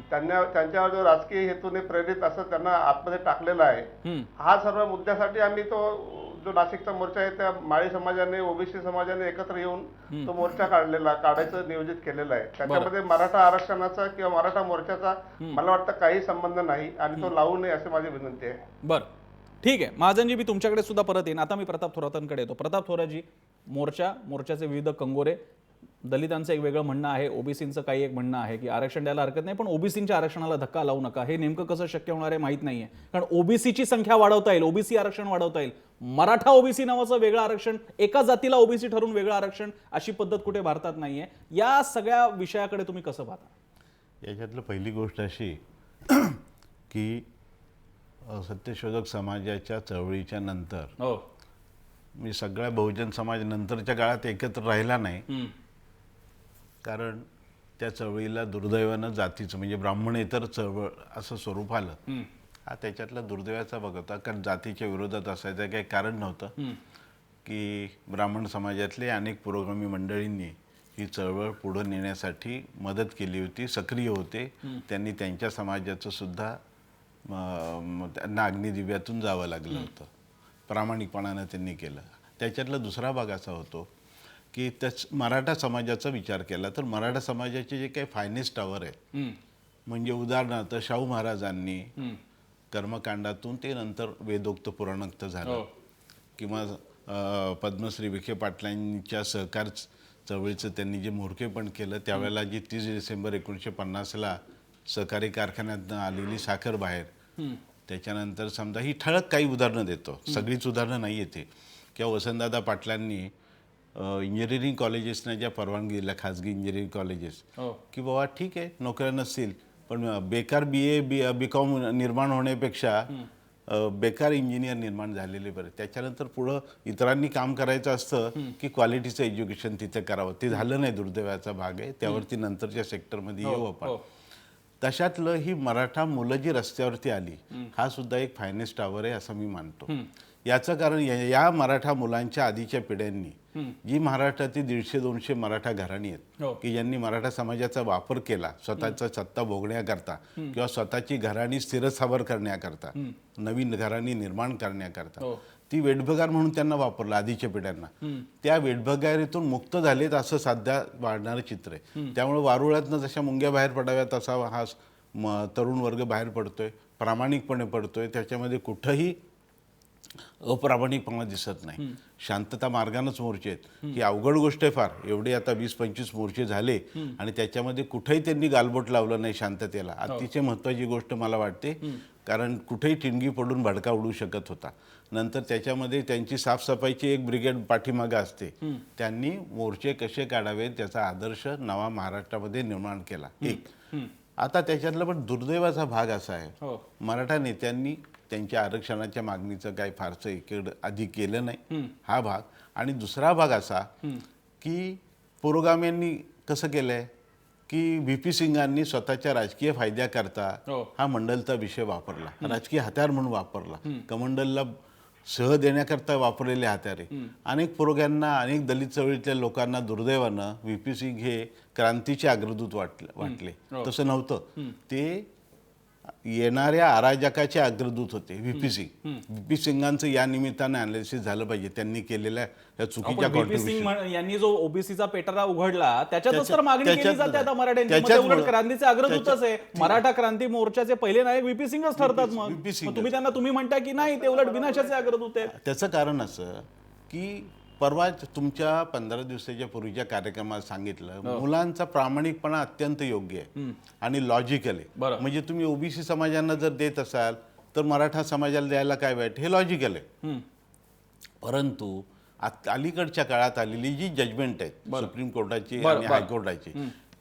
त्यांच्यावर जो राजकीय हेतूने प्रेरित असं त्यांना आतमध्ये टाकलेलं आहे. हा सर्व मुद्द्यासाठी आम्ही तो जो नाशिकचा मोर्चा आहे त्या माळी समाजाने ओबीसी समाजाने एकत्र येऊन तो मोर्चा काढायचं नियोजित केलेलं आहे. त्याच्यामध्ये मराठा आरक्षणाचा किंवा मराठा मोर्चाचा मला वाटतं काही संबंध नाही आणि तो लावू नये अशी माझी विनंती आहे. बरं, ठीक आहे महाजनजी, मी तुमच्याकडे सुद्धा परत येईन. आता मी प्रताप थोरातांकडे येतो. प्रताप थोरातजी, मोर्चाचे विविध कंगोरे, दलितांचं एक वेगळं म्हणणं आहे, ओबीसींचं काही एक म्हणणं आहे की आरक्षण द्यायला हरकत नाही पण ओबीसींच्या आरक्षणाला धक्का लावू नका. हे नेमकं कसं शक्य होणार आहे माहित नाहीये. कारण ओबीसीची संख्या वाढवता येईल, ओबीसी आरक्षण वाढवता येईल. मराठा ओबीसी नावाचं वेगळं आरक्षण, एका जातीला ओबीसी ठरवून वेगळं आरक्षण, अशी पद्धत कुठे भारतात नाहीये. या सगळ्या विषयाकडे तुम्ही कसं पाहता? याच्यातलं पहिली गोष्ट अशी की सत्यशोधक समाजाच्या चळवळीच्या नंतर हो मी सगळ्या बहुजन समाज नंतरच्या काळात एकत्र राहिला नाही. कारण त्या चळवळीला दुर्दैवानं जातीचं म्हणजे ब्राह्मणेतर चळवळ असं स्वरूप आलं. हा त्याच्यातला दुर्दैवाचा बघता, कारण जातीच्या विरोधात असायचं काही कारण नव्हतं की ब्राह्मण समाजातले अनेक पुरोगामी मंडळींनी ही चळवळ पुढे नेण्यासाठी मदत केली होती, सक्रिय होते. त्यांनी त्यांच्या समाजाचं सुद्धा त्यांना अग्निदिव्यातून जावं लागलं होतं, प्रामाणिकपणानं त्यांनी केलं. त्याच्यातला दुसरा भाग असा होतो की त्याच मराठा समाजाचा विचार केला तर मराठा समाजाचे जे काही फायनेस्ट आवर आहेत, म्हणजे उदाहरणार्थ शाहू महाराजांनी कर्मकांडातून ते नंतर वेदोक्त पुराणोक्त झालं, किंवा पद्मश्री विखे पाटलांच्या सहकार चळवळीचं त्यांनी जे मोरकेपण केलं त्यावेळेला जी 30 डिसेंबर 1950ला सहकारी कारखान्यात आलेली साखर बाहेर, त्याच्यानंतर समजा ही ठळक काही उदाहरणं देतो, सगळीच उदाहरणं नाही येते. किंवा वसंतदादा पाटलांनी इंजिनिअरिंग कॉलेजेसना ज्या परवानगी दिल्या, खाजगी इंजिनिअरिंग कॉलेजेस, की बाबा ठीक आहे नोकऱ्या नसतील पण बेकार BA-BCom निर्माण होण्यापेक्षा बेकार इंजिनियर निर्माण झालेले बरे. त्याच्यानंतर पुढं इतरांनी काम करायचं असतं की क्वालिटीचं एज्युकेशन तिथे करावं, ते झालं नाही, दुर्दैवाचा भाग आहे. त्यावरती नंतरच्या सेक्टरमध्ये येऊ आपण. तशातलं ही मराठा मुलं जी रस्त्यावरती आली, हा सुद्धा एक फायनेस्ट आवर आहे असं मी मानतो. याचं कारण या मराठा मुलांच्या आधीच्या पिढ्यांनी जी महाराष्ट्रातील 150-200 मराठा घराणी आहेत की ज्यांनी मराठा समाजाचा वापर केला स्वतःचा सत्ता भोगण्याकरता किंवा स्वतःची घराणी स्थिरस्थावर करण्याकरता, नवीन घराणी निर्माण करण्याकरता, ती वेठभगार म्हणून त्यांना वापरलं आधीच्या पिढ्यांना. त्या वेठभगारीतून मुक्त झालेत असं सध्या वाढणारं चित्र आहे. त्यामुळे वारुळातनं जशा मुंग्या बाहेर पडाव्यात तसा हा तरुण वर्ग बाहेर पडतोय, प्रामाणिकपणे पडतोय. त्याच्यामध्ये कुठंही अप्रामाणिकपणा दिसत नाही. शांतता मार्गानंच मोर्चे आहेत. ही अवघड गोष्ट आहे फार. एवढे आता 20-25 मोर्चे झाले आणि त्याच्यामध्ये कुठेही त्यांनी गालबोट लावलं नाही शांततेला. अतिशय महत्त्वाची गोष्ट मला वाटते, कारण कुठेही ठिणगी पडून भडका उडू शकत होता. नंतर त्याच्यामध्ये त्यांची साफसफाईची एक ब्रिगेड पाठीमागं असते. त्यांनी मोर्चे कसे काढावेत त्याचा आदर्श नवा महाराष्ट्रामध्ये निर्माण केला. एक आता त्याच्यातला पण दुर्दैवाचा भाग असा आहे, मराठा नेत्यांनी त्यांच्या आरक्षणाच्या मागणीचं काही फारसं इकडं आधी केलं नाही, हा भाग. आणि दुसरा भाग असा की पुरोगाम्यांनी कसं केलंय की व्ही.पी. सिंगांनी स्वतःच्या राजकीय फायद्याकरता हा मंडलचा विषय वापरला, राजकीय हत्यार म्हणून वापरला. कमंडलला सह देण्याकरता वापरलेले हत्यारे. अनेक पुरोग्यांना, अनेक दलित चळवळीतल्या लोकांना दुर्दैवानं व्ही.पी. सिंग हे क्रांतीचे अग्रदूत वाटले. तसं नव्हतं. ते येणाऱ्या अराजकाचे अग्रदूत होते व्ही.पी. सिंग. व्ही.पी. सिंगांचं या निमित्ताने अनालिसिस झालं पाहिजे. त्यांनी केलेल्या या चुकीच्या कॉन्ट्रिब्युशन यांनी जो ओबीसीचा पेटारा उघडला त्याच्यातच तर मागणी केली जाते आता मराठ्यांची. उलट क्रांतीचे अग्रदूतच आहे. मराठा क्रांती मोर्चाचे पहिले नायक व्ही.पी. सिंगच ठरतात. मग तुम्ही म्हणता की नाही, ते उलट विनाशाचे अग्रदूत आहेत. त्याचं कारण असं की परवा तुमच्या 15 दिवसाच्या पूर्वीच्या कार्यक्रमात सांगितलं, मुलांचा प्रामाणिकपणा अत्यंत योग्य आहे आणि लॉजिकल आहे. म्हणजे तुम्ही ओबीसी समाजांना जर देत असाल तर मराठा समाजाला द्यायला काय वाईट, हे लॉजिकल आहे. परंतु अलीकडच्या काळात आलेली जी जजमेंट आहे सुप्रीम कोर्टाची आणि हायकोर्टाची,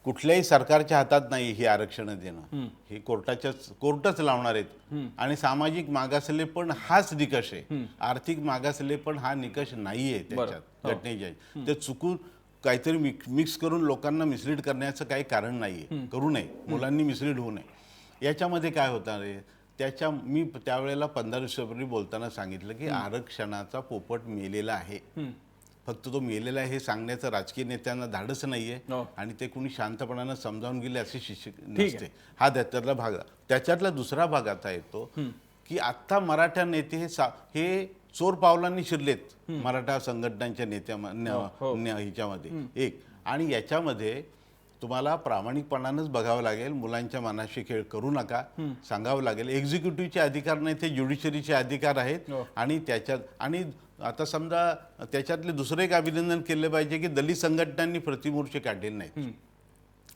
कुठल्याही सरकारच्या हातात नाही ही आरक्षण देणं. हे कोर्टच लावणार आहेत. आणि सामाजिक मागासले पण हाच निकष आहे. आर्थिक मागासले पण हा निकष नाहीये त्याच्यात घटनेच्या. ते चुकून काहीतरी मिक्स करून लोकांना मिसलीड करण्याचं काही कारण नाहीये. करू नये, मुलांनी मिसलीड होऊ नये. याच्यामध्ये काय होणार आहे, मी त्यावेळेला 15 दिवसापूर्वी बोलताना सांगितलं की आरक्षणाचा पोपट मेलेला आहे. फक्त तो मेलेला आहे हे सांगण्याचं राजकीय नेत्यांना धाडस नाहीये आणि ते कुणी शांतपणानं समजावून गेले असे शिक्षक नसते. हा त्याच्यातला भाग. त्याच्यातला दुसरा भाग आता येतो की आता मराठा नेते हे चोर पावलांनी शिरलेत मराठा संघटनांच्या ह्याच्यामध्ये एक. आणि याच्यामध्ये तुम्हाला प्रामाणिकपणानंच बघावं लागेल. मुलांच्या मनाशी खेळ करू नका सांगावं लागेल. एक्झिक्युटिव्हचे अधिकार नाही, ते ज्युडिशरीचे अधिकार आहेत. आणि आणि आता समजा त्याच्यातले दुसरं एक अभिनंदन केलं पाहिजे की दलित संघटनांनी प्रतिमोर्चे काढलेले नाहीत.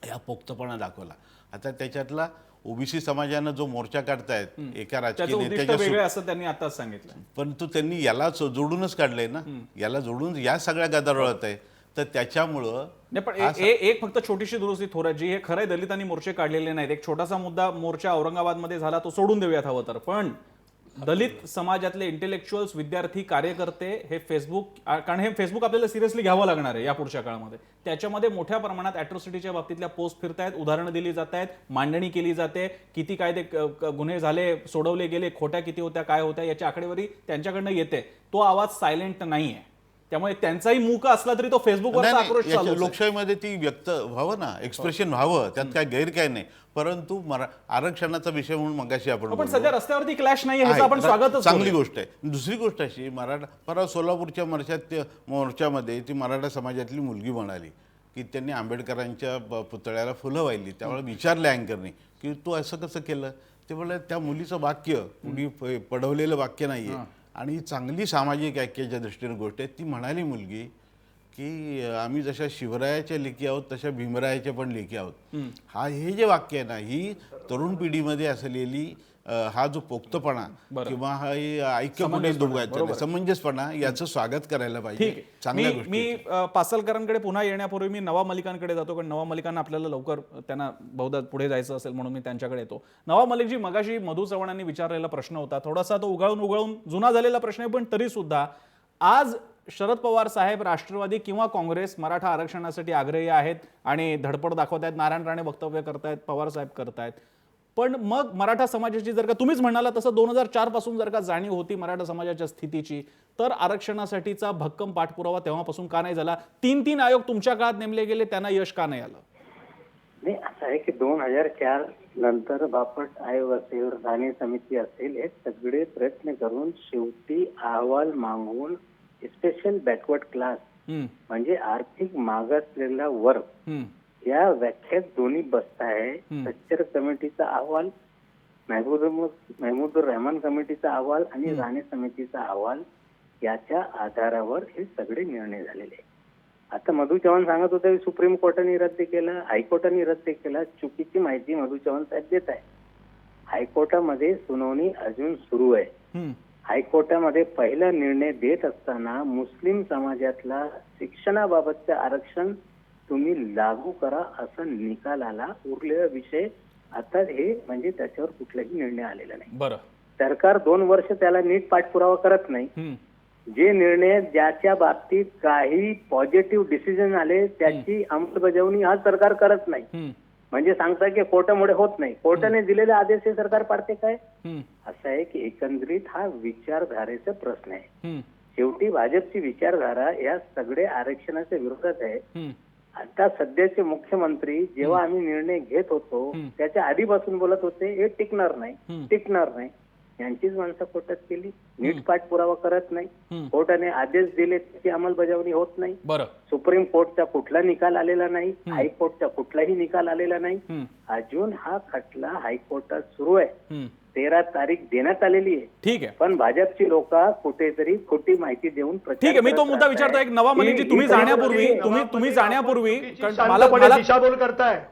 या पोक्तपणा दाखवला. आता त्याच्यातला ओबीसी समाजानं जो मोर्चा काढतायत एका राजकीय नेत्याच्या असं त्यांनी आताच सांगितलं, परंतु त्यांनी याला जोडूनच काढलंय ना, याला जोडून या सगळ्या गदारोळात आहे. तर त्याच्यामुळं नाही. पण एक फक्त छोटीशी दुरुस्ती थोराजी, हे खरंय दलितांनी मोर्चे काढलेले नाहीत. एक छोटासा मुद्दा मोर्चा औरंगाबादमध्ये झाला, तो सोडून देऊयात हवं तर. पण दलित समाजातले इंटेलेक्च्युअल्स, विद्यार्थी, कार्यकर्ते हे फेसबुक, कारण हे फेसबुक आपल्याला सिरियसली घ्यावं लागणार आहे या पुढच्या काळामध्ये, त्याच्यामध्ये मोठ्या प्रमाणात अॅट्रॉसिटीच्या बाबतीतल्या पोस्ट फिरतायत, उदाहरणं दिली जात आहेत, मांडणी केली जाते, किती कायदे गुन्हे झाले, सोडवले गेले, खोट्या किती होत्या, काय होत्या, याची आकडेवारी त्यांच्याकडनं येते. तो आवाज सायलेंट नाहीये. त्यामुळे त्यांचाही मूक असला तरी तो फेसबुकवर आक्रोश चालू आहे. लोकशाहीमध्ये ती व्यक्त व्हावं ना, एक्सप्रेशन व्हावं, त्यात काय गैर काय नाही. परंतु आरक्षणाचा विषय म्हणून मगाशी आपण सध्या रस्त्यावरती क्लॅश नाही, ह्याचं आपण स्वागतच. चांगली गोष्ट आहे. दुसरी गोष्ट अशी, परवा सोलापूरच्या मोर्चामध्ये ती मराठा समाजातली मुलगी म्हणाली की त्यांनी आंबेडकरांच्या पुतळ्याला फुलं वाहिली. त्यावेळेला विचारलं अँकरने की तू असं कसं केलं. ते बोलले त्या मुलीचं वाक्य कुणी पडवलेलं वाक्य नाहीये आणि चांगली सामाजिक ऐक्याच्या दृष्टीने गोष्ट आहे. ती म्हणाली मुलगी की आम्ही जशा शिवरायाच्या लेखी आहोत तशा भीमरायाच्या पण लेखी आहोत. हे जे वाक्य आहे ना, ही तरुण पिढीमध्ये असलेली हा जो पोक्तपणा किंवा हा ऐक्यपणे समंजसपणा, याचं स्वागत करायला पाहिजे. चांगल्या गोष्टी. मी पासलकरांकडे पुन्हा येण्यापूर्वी मी नवाब मलिकांकडे जातो, कारण नवाब मलिकांना आपल्याला लवकर त्यांना बहुधा पुढे जायचं असेल म्हणून मी त्यांच्याकडे येतो. नवाब मलिकजी, मगाशी मधू चव्हाणांनी विचारलेला प्रश्न होता, थोडासा तो उगाळून जुना झालेला प्रश्न आहे, पण तरी सुद्धा आज शरद पवार साहेब, राष्ट्रवादी किंवा काँग्रेस मराठा आरक्षणासाठी आग्रही आहेत आणि धडपड दाखवत आहेत, नारायण राणे वक्तव्य करतायत, पवार साहेब करतायत. पण मग मराठा समाजाची जर का तुम्हीच म्हणाला तसं 2004 पासून जर का जाणीव होती मराठा समाजाच्या स्थितीची, तर आरक्षणासाठीचा भक्कम पाठपुरावा तेव्हापासून का नाही झाला? 3 आयोग तुमच्या काळात नेमले गेले, त्यांना यश का नाही आलं? नाही, असं आहे की 2004 नंतर बापट आयोग असेल, राणे समिती असेल, हे सगळे प्रयत्न करून शेवटी अहवाल मागवून स्पेशल बॅकवर्ड क्लास म्हणजे आर्थिक मागासलेला वर्ग या व्याख्यात दोन्ही बसत आहे. सच्चर कमिटीचा अहवाल, महमूदुर रहमान कमिटीचा अहवाल आणि राणे समितीचा अहवाल याच्या आधारावर हे सगळे निर्णय झालेले आहेत. आता मधु चव्हाण सांगत होते सुप्रीम कोर्टाने रद्द केलं, हायकोर्टाने रद्द केलं. चुकीची माहिती मधु चव्हाण साहेब देत आहे. हायकोर्टामध्ये सुनावणी अजून सुरू आहे. हायकोर्टामध्ये पहिला निर्णय देत असताना मुस्लिम समाजातला शिक्षणाबाबतचं आरक्षण तुम्ही लागू करा असा निकाल आला. उरलेला विषय आता हे म्हणजे त्याच्यावर कुठलाही निर्णय आलेला नाही. बरं, सरकार 2 वर्ष त्याला नीट पाठपुरावा करत नाही. जे निर्णय ज्याच्या बाबतीत काही पॉझिटिव्ह डिसिजन आले त्याची अंमलबजावणी हा सरकार करत नाही. म्हणजे सांगता की कोर्टामुळे होत नाही. कोर्टाने दिलेले आदेश हे सरकार पाळते काय? असं आहे की एकंदरीत हा विचारधारेचा प्रश्न आहे. शेवटी भाजपची विचारधारा या सगळ्या आरक्षणाच्या विरोधात आहे. आता सध्याचे मुख्यमंत्री जेव्हा आम्ही निर्णय घेत होतो त्याच्या आधीपासून बोलत होते हे टिकणार नाही. यांचीच माणसं कोर्टात केली. नीट पाठपुरावा करत नाही. कोर्टाने आदेश दिले त्याची अंमलबजावणी होत नाही. बरं, सुप्रीम कोर्टचा कुठला निकाल आलेला नाही. हायकोर्टचा कुठलाही निकाल आलेला नाही. अजून हा खटला हायकोर्टात सुरू आहे. 13 तारीख देण्यात आलेली आहे. ठीक आहे. पण भाजपची लोक कुठेतरी खोटी माहिती देऊन ठीक आहे, मी तो मुद्दा विचारतो. एक नवा मलिकजी, तुम्ही जाण्यापूर्वी मला दिशाभूल करताय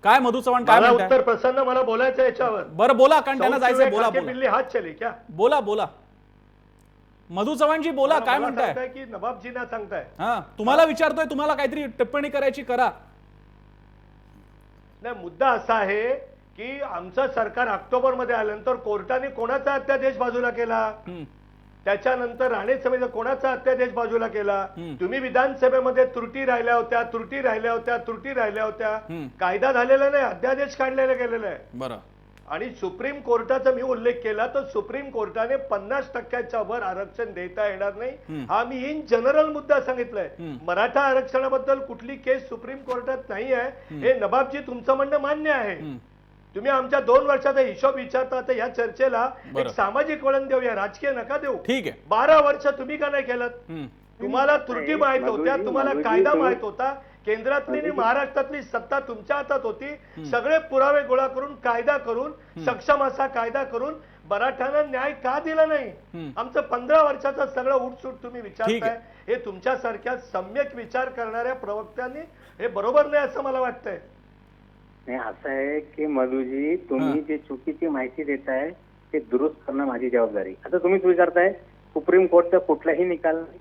काय मधु चव्हाण काय मला म्हणताय? उत्तर प्रसन्न मला बोलायचं याच्यावर. बरं बोला, कारण त्यांना जायचंय. बोला बिल्ली हात चली क्या बोला मधु चव्हाणजी बोला, काय मला म्हणताय? सांगताय की नवाबजींना सांगताय? हा, तुम्हाला विचारतोय, तुम्हाला काहीतरी टिप्पणी करायची करा. नाही, मुद्दा असा आहे की आमचं सरकार ऑक्टोबर मध्ये आल्यानंतर कोर्टाने कोणाचा अध्यादेश बाजूला केला? त्याच्यानंतर राणे समितीचा कोणाचा अध्यादेश बाजूला केला? तुम्ही विधानसभेमध्ये त्रुटी राहिल्या होत्या. कायदा झालेला नाही, अध्यादेश काढलेला गेलेला आहे. बरं, आणि सुप्रीम कोर्टाचा मी उल्लेख केला तर सुप्रीम कोर्टाने 50% वर आरक्षण देता येणार नाही हा मी इन जनरल मुद्दा सांगितलाय. मराठा आरक्षणाबद्दल कुठली केस सुप्रीम कोर्टात नाही आहे हे नवाबजी तुमचं म्हणणं मान्य आहे. तुम्ही आमच्या 2 वर्षाचा हिशोब विचारता तर या चर्चेला एक सामाजिक वळण देऊया, राजकीय नका देऊ. ठीक आहे. 12 वर्ष तुम्ही का नाही केलं? तुम्हाला त्रुटी माहित होत्या, तुम्हाला कायदा माहित होता, केंद्रातली आणि महाराष्ट्रातली सत्ता तुमच्या हातात होती. सगळे पुरावे गोळा करून कायदा करून सक्षम असा कायदा करून मराठ्यांना न्याय का दिला नाही? आमचं 15 वर्षाचा सगळं उठसूट तुम्ही विचारताय. हे तुमच्यासारख्या सम्यक विचार करणाऱ्या प्रवक्त्यांनी हे बरोबर नाही असं मला वाटतंय. नाही, असं आहे की मधुजी तुम्ही जे चुकीची माहिती देताय ते दुरुस्त करणं माझी जबाबदारी. आता तुम्हीच विचारताय सुप्रीम कोर्टचा कुठलाही निकाल नाही,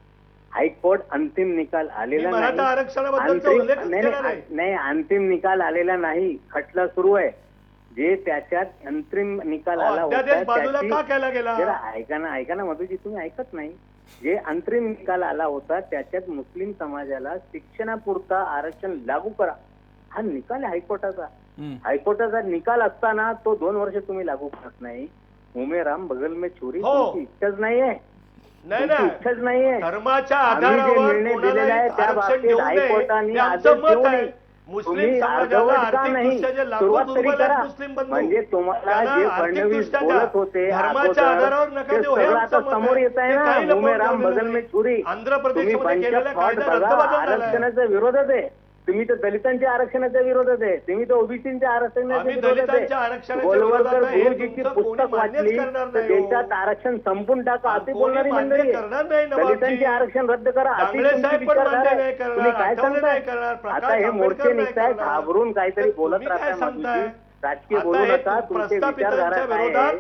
हायकोर्ट अंतिम निकाल आलेला मराठा आरक्षणाबद्दलचा उल्लेखच केला नाही. नाही, अंतिम निकाल आलेला नाही. खटला सुरू आहे. जे त्याच्यात अंतिम निकाल आला अध्यादेश बाजूला का केला गेला? ऐका ना मधुजी, तुम्ही ऐकत नाही. जे अंतरिम निकाल आला होता त्याच्यात मुस्लिम समाजाला शिक्षणापुरता आरक्षण लागू करा हा निकाल हायकोर्टाचा. हायकोर्टाचा निकाल असताना तो 2 वर्ष तुम्ही लागू करत नाही. उमेराम बगल में चोरी तुमची इच्छाच नाहीये. इच्छाच नाहीये. धर्माच्या आम्ही जे आधारावर निर्णय दिलेला आहे त्या बाबतीत हायकोर्टाने आदेश देऊ नये. तुम्ही अर्धवट का नाही सुरुवात तरी करा. म्हणजे तुम्हाला जे फडणवीस बोलत होते ते सगळं आता समोर येत आहे ना. उमेराम बगल में चोरी. तुम्ही पंजाब फ्रॉड बघा, आरक्षणाच्या विरोधात आहे. तुम्ही तर दलितांच्या आरक्षणाच्या विरोधात आहे. तुम्ही तर ओबीसीच्या आरक्षणाच्या विरोधात आहे. गोलवलकर गुरुजीची पुस्तक वाचली तर देशात आरक्षण संपून टाका असे बोलणारी मंडळी आहे. दलितांचे आरक्षण रद्द करा असे तुमची विचारधारा आहे. तुम्ही काय सांगताय? आता हे मोर्चे निघताय घाबरून काहीतरी बोलत राहताय मधुजी. राजकीय बोलू नका. तुमचे विचारधारा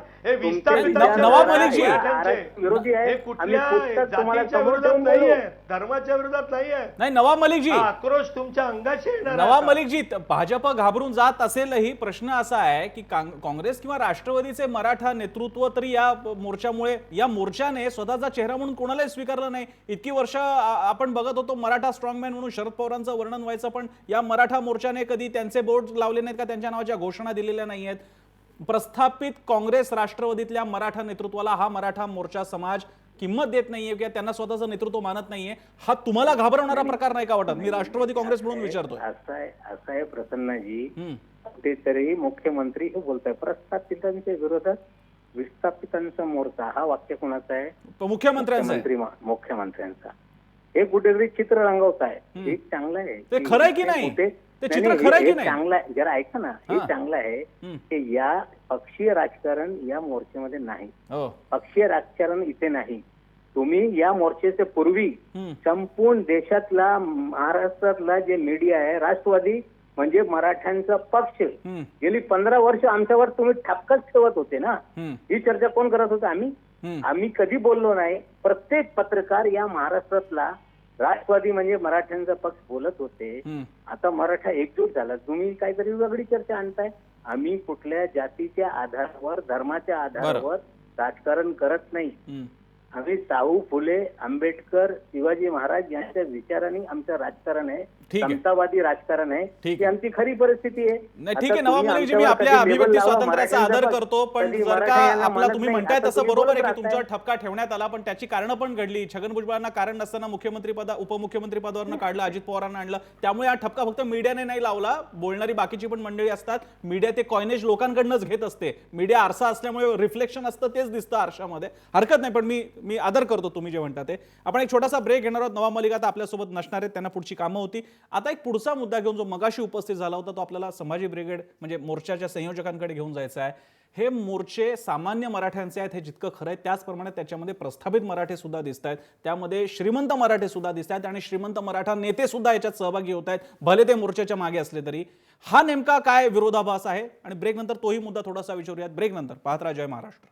नवाब मलिकजी विरोधी आहे. आम्ही पुस्तक तुम्हाला समोर ठेवून बोलू. धर्माच्या विरोधात नाहीये. नाही, नवाब मलिकजी, आक्रोश तुमच्या अंगाशी येणार. नवाब मलिकजी, भाजप घाबरून जात असेलही प्रश्न असा आहे की काँग्रेस किंवा राष्ट्रवादीचे मराठा नेतृत्व तरी या मोर्चाने स्वतःचा चेहरा म्हणून कोणालाही स्वीकारलं नाही. इतकी वर्ष आपण बघत होतो मराठा स्ट्रॉंगमॅन म्हणून शरद पवारांचं वर्णन व्हायचं, पण या मराठा मोर्चाने कधी त्यांचे बोर्ड लावले नाहीत का, त्यांच्या नावाच्या घोषणा दिलेल्या नाहीयेत. प्रस्थापित काँग्रेस राष्ट्रवादीतल्या मराठा नेतृत्वाला हा मराठा मोर्चा समाज किंमत देत नाहीये किंवा त्यांना स्वतःचं नेतृत्व मानत नाहीये, हा तुम्हाला घाबरवणारा प्रकार नाही का वाटत? मी राष्ट्रवादी काँग्रेस म्हणून विचारतोय. असं आहे प्रसन्नजी, कुठेतरी मुख्यमंत्री हे बोलताय प्रस्थापितांच्या विरोधात विस्थापितांचा मोर्चा, हा वाक्य कोणाचा आहे? मुख्यमंत्र्यांचं आहे. मुख्यमंत्र्यांचा. हे कुठेतरी चित्र रंगवत आहे. हे चांगलं आहे. ते खरं आहे की नाही? ते चित्र खरं आहे की नाही? चांगलं आहे. जरा ऐका ना, हे चांगलं आहे की या पक्षीय राजकारण या मोर्चेमध्ये नाही. पक्षीय राजकारण इथे नाही. तुम्ही या मोर्चेच्या पूर्वी संपूर्ण देशातला, महाराष्ट्रातला जे मीडिया आहे, राष्ट्रवादी म्हणजे मराठ्यांचा पक्ष, गेली 15 वर्ष आमच्यावर तुम्ही ठपकाच ठेवत होते ना. ही चर्चा कोण करत होतं? आम्ही कधी बोललो नाही. प्रत्येक पत्रकार या महाराष्ट्रातला राष्ट्रवादी म्हणजे मराठ्यांचा पक्ष बोलत होते. आता मराठा एकजूट झाला, तुम्ही काहीतरी वेगळी चर्चा आणताय. आम्ही कुठल्या जातीच्या आधारावर, धर्माच्या आधारावर राजकारण करत नाही. आम्ही शाहू फुले, आंबेडकर, शिवाजी महाराज यांच्या विचाराने आमचं राजकारण आहे. समतावादी राजकारण आहे. ही आमची खरी परिस्थिती आहे. ठीक आहे नवाब मलिकजी, मी आपल्या अभिव्यक्ती स्वातंत्र्याचा आदर करतो, पण जर का आपला तुम्ही म्हणताय तसं बरोबर आहे की तुमच्यावर ठपका ठेवण्यात आला, पण त्याची कारणं पण घडली. छगन भुजबळांना कारण नसताना उपमुख्यमंत्री पदावरनं काढलं, अजित पवारांना आणलं. त्यामुळे हा ठपका फक्त मीडियाने नाही लावला, बोलणारी बाकीची पण मंडळी असतात. मीडिया ते कॉइनेज लोकांकडनंच घेत असते. मीडिया आरसा असल्यामुळे रिफ्लेक्शन असतं, तेच दिसतं आरशामध्ये. हरकत नाही, पण मी आदर करतो तुम्ही जे म्हणता ते. आपण एक छोटासा ब्रेक घेणार आहोत. नवाब मलिक आता आपल्यासोबत नसणार आहेत, त्यांना पुढची कामं होती. आता एक पुढचा मुद्दा घेऊन जो मगाशी उपस्थित झाला होता, तो आपल्याला संभाजी ब्रिगेड म्हणजे मोर्चाच्या संयोजकांकडे घेऊन जायचा आहे. हे मोर्चे सामान्य मराठ्यांचे आहेत, हे जितकं खरं आहे त्याचप्रमाणे त्याच्यामध्ये प्रस्थापित मराठे सुद्धा दिसत आहेत, त्यामध्ये श्रीमंत मराठे सुद्धा दिसत आहेत आणि श्रीमंत मराठा नेते सुद्धा याच्यात सहभागी होत आहेत, भले ते मोर्चाच्या मागे असले तरी. हा नेमका काय विरोधाभास आहे? आणि ब्रेक नंतर तोही मुद्दा थोडासा विचारूयात. ब्रेक नंतर पाहत राहा जय महाराष्ट्र.